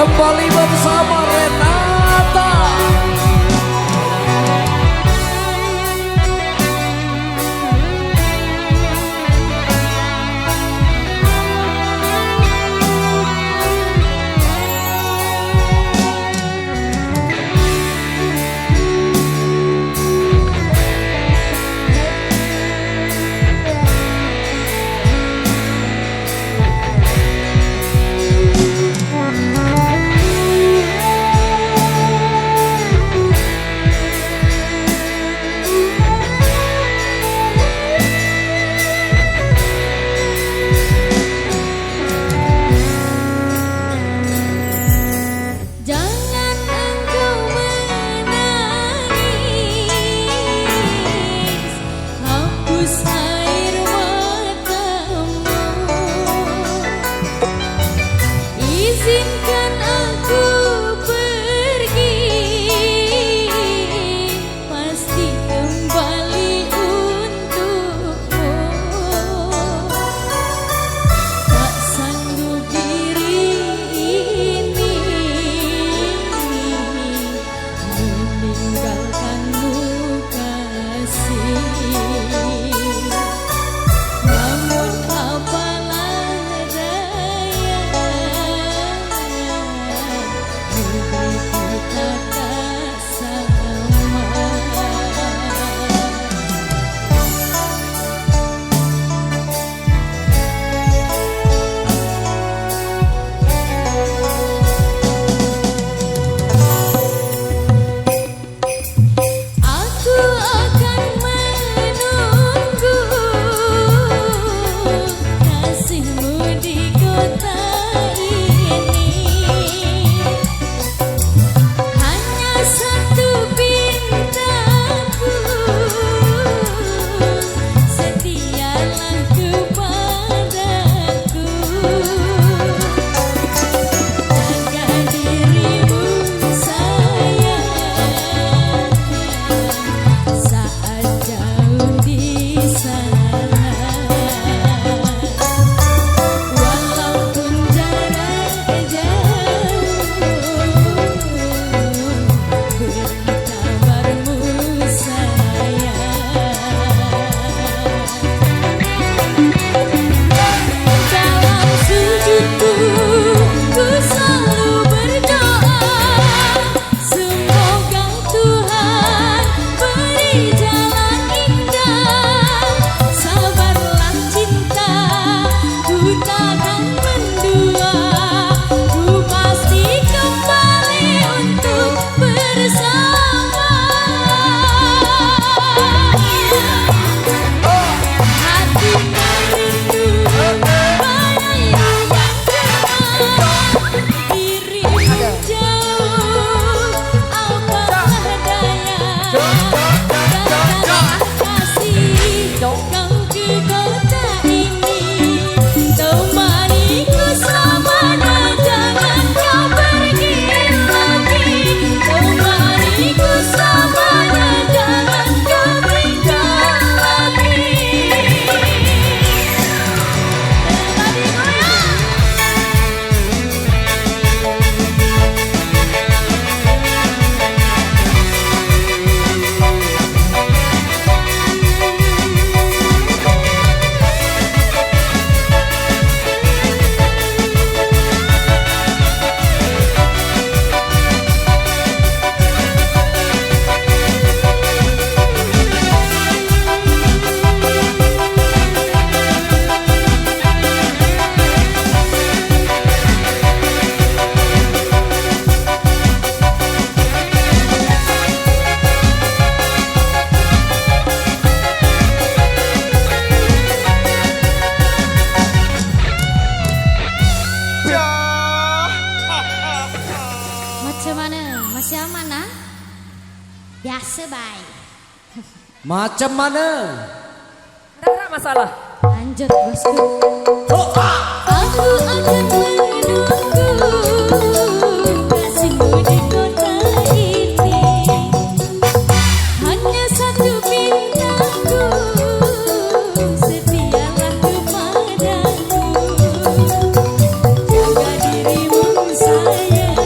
kembali bersama Renata. Izinkan aku pergi, pasti kembali untukmu. Tak sanggup diri ini meninggalkanmu kasih. Namun apalah daya, negeri kita tak sama. Aku akan menunggu kasihmu di kota ini. Hanya satu pintaku, setialah kepadaku. Jaga dirimu sayang, saat jauh di sana. Walaupun jarak jauh, beri kabarmu sayang. Dalam sujudku ku selalu berdoa, semoga Tuhan beri jalan indah. Sabarlah cinta, ku takkan mendua, ku pasti kembali untuk bersama. Hati merindu bagai hujan deras, dirimu jauh, apalah daya. Datanglah kasih kau ke kota ini, temaniku selamanya, jangan kau pergi lagi. Temaniku selamanya, jangan kau tinggal lagi. Tadi goyang. Macam mana? Masih aman ah? Biasa baik. Macam mana? Tidak masalah. Lanjut bosku. Aku akan menunggu kasihmu di kota ini. Hanya satu pintaku, setialah kepadaku. Jaga dirimu sayang.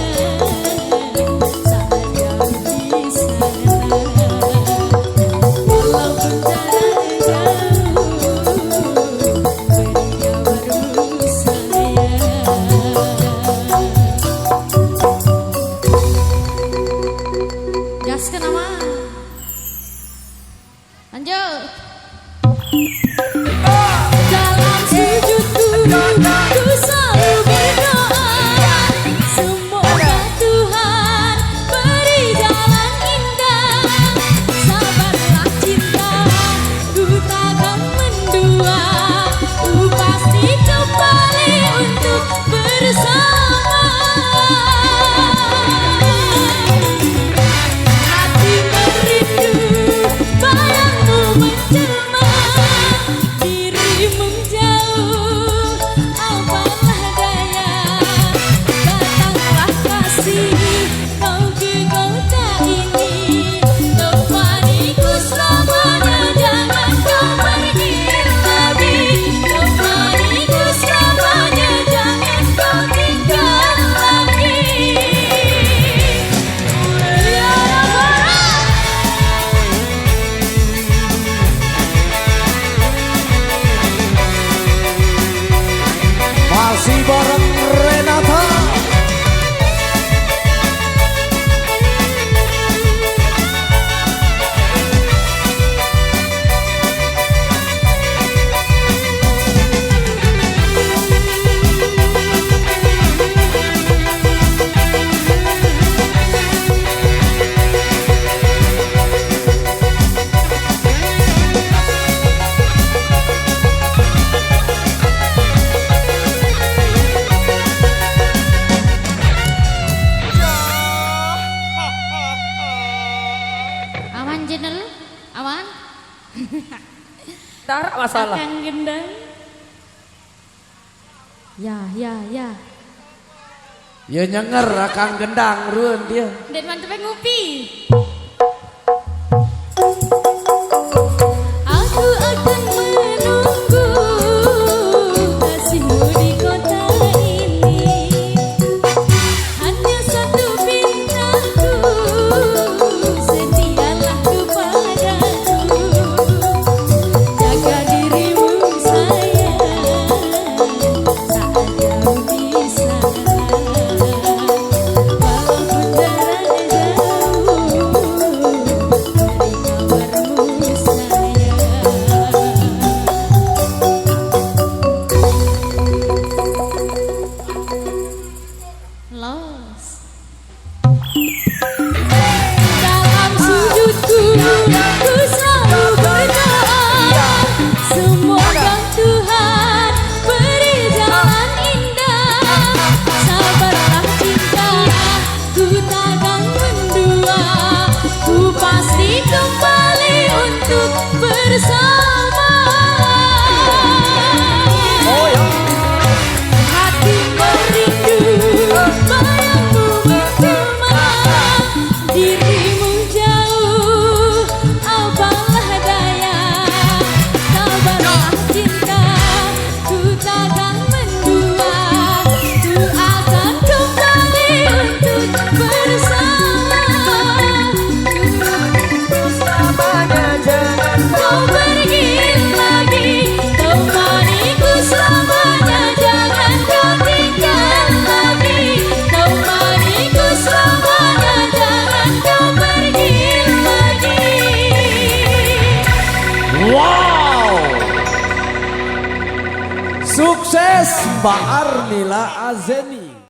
Lanjut. Dalam sujudku ku selalu berdoa, semoga Tuhan beri jalan indah. Sabarlah cinta, ku takkan mendua, ku pasti kembali untuk bersama. Hati merindu, bayangmu menjelma, dirimu jauh, apalah daya. Datanglah kasih, kau ke kota ini, temaniku selamanya, jangan kau pergi lagi. Temaniku selamanya, jangan kau tinggal lagi. Masih bareng Renata. Aman jenel, aman. Tidak masalah. Akang gendang. Ya. Ya nyenger akang gendang ruun dia. Dan mantepnya ngupi. Aku akan menunggu kasihmu di kota ini. Hanya satu bintangku, setialah kepadaku. Jaga dirimu sayang, saat kau di sana. Walaupun jarak jauh, beri kabarmu sayang. Los. Dalam sujudku ku selalu berdoa, semoga Tuhan beri jalan indah. Sabarlah cinta, ku takkan mendua, ku pasti kembali untuk bersama. Hati merindu, bayangmu menjelma, dirimu jauh, apalah daya. Sabarlah cinta, ku takkan mendua, ku akan kembali untuk bersama. Selamanya jangan Kau pergi lagi, temaniku selamanya, jangan kau tinggal lagi. Temaniku selamanya, jangan kau pergi lagi. Wow. Sukses Mbak Armila Azeni.